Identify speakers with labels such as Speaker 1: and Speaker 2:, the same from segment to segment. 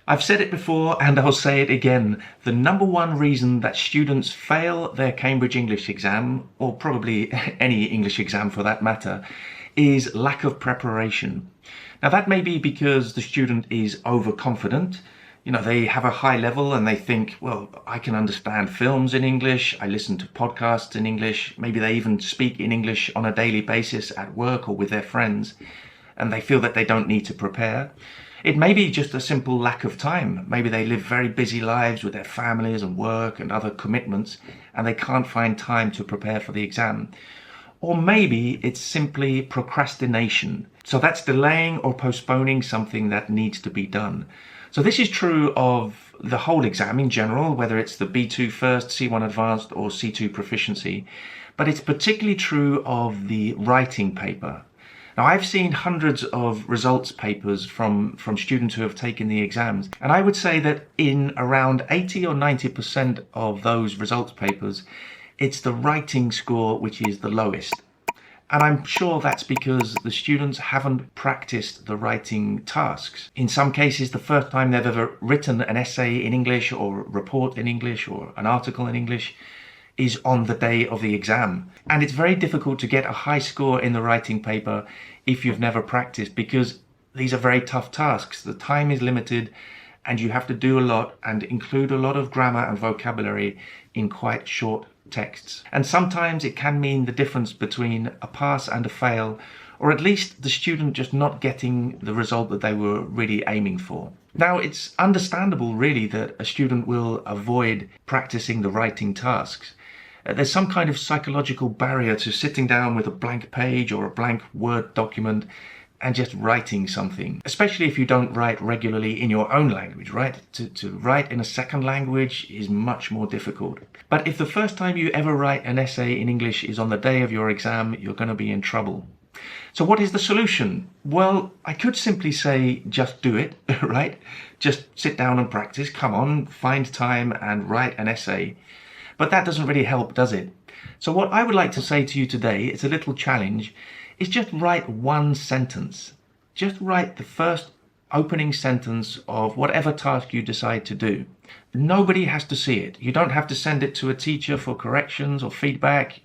Speaker 1: I've said it before and I'll say it again. The number one reason that students fail their Cambridge English exam, or probably any English exam for that matter, is lack of preparation. Now that may be because the student is overconfident. They have a high level and they think, well, I can understand films in English, I listen to podcasts in English, maybe they even speak in English on a daily basis at work or with their friends, and they feel that they don't need to prepare. It may be just a simple lack of time. Maybe they live very busy lives with their families and work and other commitments, and they can't find time to prepare for the exam. Or maybe it's simply procrastination. So that's delaying or postponing something that needs to be done. So this is true of the whole exam in general, whether it's the B2 First, C1 Advanced or C2 Proficiency, but it's particularly true of the writing paper. Now, I've seen hundreds of results papers from students who have taken the exams, and I would say that in around 80 or 90% of those results papers, it's the writing score which is the lowest. And I'm sure that's because the students haven't practiced the writing tasks. In some cases, the first time they've ever written an essay in English or a report in English or an article in English is on the day of the exam. And it's very difficult to get a high score in the writing paper if you've never practiced, because these are very tough tasks. The time is limited and you have to do a lot and include a lot of grammar and vocabulary in quite short texts. And sometimes it can mean the difference between a pass and a fail, or at least the student just not getting the result that they were really aiming for. Now, it's understandable really that a student will avoid practicing the writing tasks. There's some kind of psychological barrier to sitting down with a blank page or a blank Word document and just writing something, especially if you don't write regularly in your own language, right? To write in a second language is much more difficult. But if the first time you ever write an essay in English is on the day of your exam, you're going to be in trouble. So what is the solution? Well, I could simply say, just do it, right? Just sit down and practice. Come on, find time and write an essay. But that doesn't really help, does it? So what I would like to say to you today, it's a little challenge, is just write one sentence. Just write the first opening sentence of whatever task you decide to do. Nobody has to see it. You don't have to send it to a teacher for corrections or feedback.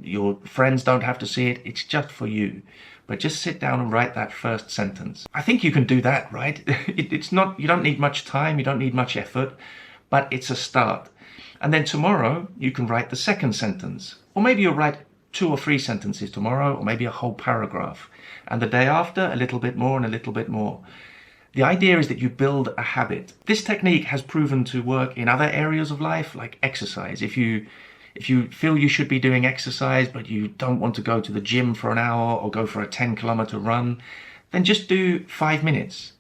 Speaker 1: Your friends don't have to see it. It's just for you. But just sit down and write that first sentence. I think you can do that, right? It's not, you don't need much time, you don't need much effort, but it's a start. And then tomorrow you can write the second sentence. Or maybe you'll write 2 or 3 sentences tomorrow, or maybe a whole paragraph. And the day after, a little bit more and a little bit more. The idea is that you build a habit. This technique has proven to work in other areas of life, like exercise. If you feel you should be doing exercise, but you don't want to go to the gym for an hour or go for a 10-kilometer run, then just do 5 minutes.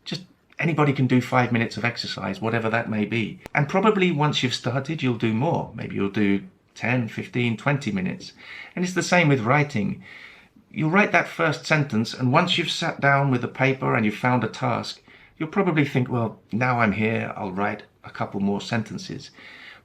Speaker 1: Anybody can do 5 minutes of exercise, whatever that may be. And probably once you've started, you'll do more. Maybe you'll do 10, 15, 20 minutes. And it's the same with writing. You'll write that first sentence, and once you've sat down with the paper and you've found a task, you'll probably think, well, now I'm here, I'll write a couple more sentences.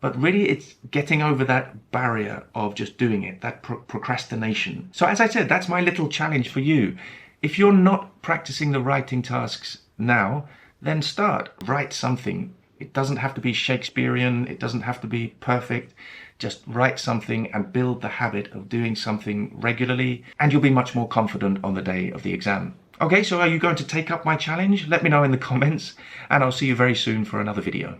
Speaker 1: But really, it's getting over that barrier of just doing it, that procrastination. So as I said, that's my little challenge for you. If you're not practicing the writing tasks now, then start. Write something. It doesn't have to be Shakespearean. It doesn't have to be perfect. Just write something and build the habit of doing something regularly, and you'll be much more confident on the day of the exam. Okay, so are you going to take up my challenge? Let me know in the comments, and I'll see you very soon for another video.